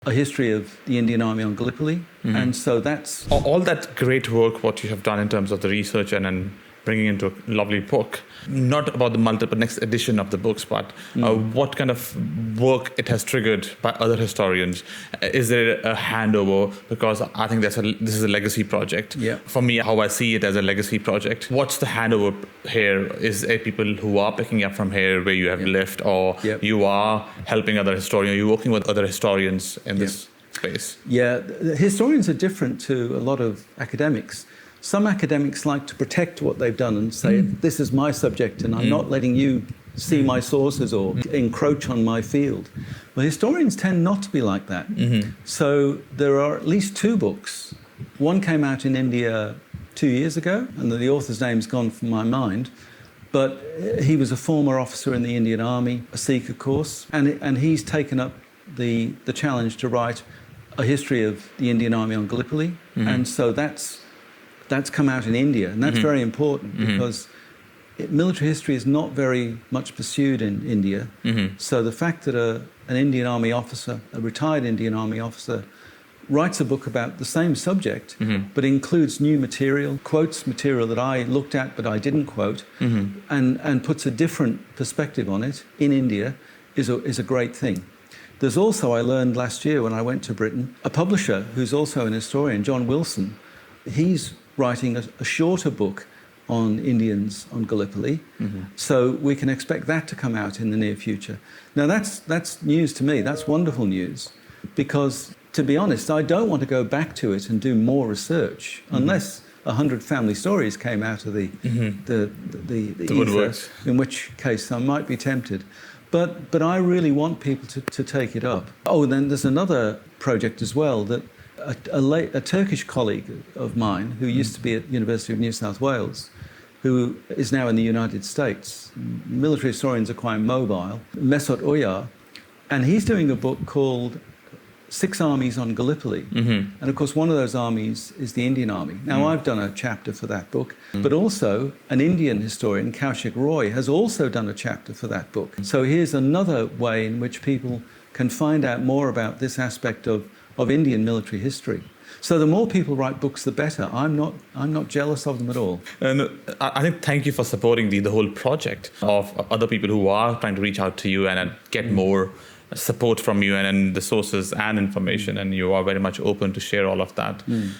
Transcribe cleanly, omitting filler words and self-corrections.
a history of the Indian Army on Gallipoli. And so that's... All that great work, what you have done in terms of the research and then bringing into a lovely book, not about the multiple next edition of the books, but what kind of work it has triggered by other historians. Is there a handover? Because I think this is a legacy project. Yeah. For me, how I see it as a legacy project. What's the handover here? Is it people who are picking up from here where you have left, or you are helping other historians, you're working with other historians in this space? Yeah, the historians are different to a lot of academics. Some academics like to protect what they've done and say, this is my subject and I'm not letting you see my sources or encroach on my field. Well, historians tend not to be like that. So there are at least two books. One came out in India 2 years ago, and the author's name's gone from my mind, but he was a former officer in the Indian Army, a Sikh, of course, and he's taken up the challenge to write a history of the Indian Army on Gallipoli. And so that's come out in India, and that's very important because military history is not very much pursued in India. So the fact that an Indian Army officer, a retired Indian Army officer, writes a book about the same subject, but includes new material, quotes material that I looked at but I didn't quote, and puts a different perspective on it in India is a great thing. There's also, I learned last year when I went to Britain, a publisher who's also an historian, John Wilson. He's writing a shorter book on Indians on Gallipoli, so we can expect that to come out in the near future. Now that's news to me, that's wonderful news, because to be honest, I don't want to go back to it and do more research unless 100 family stories came out of the ether, in which case I might be tempted. But I really want people to take it up. Oh, and then there's another project as well that a Turkish colleague of mine who used to be at the University of New South Wales, who is now in the United States. Military historians are quite mobile, Mesut Uyar, and he's doing a book called Six Armies on Gallipoli. And of course, one of those armies is the Indian Army. Now, I've done a chapter for that book, but also an Indian historian, Kaushik Roy, has also done a chapter for that book. So here's another way in which people can find out more about this aspect of Indian military history. So the more people write books, the better. I'm not jealous of them at all. And I think thank you for supporting the whole project of other people who are trying to reach out to you and get more support from you and the sources and information, and you are very much open to share all of that.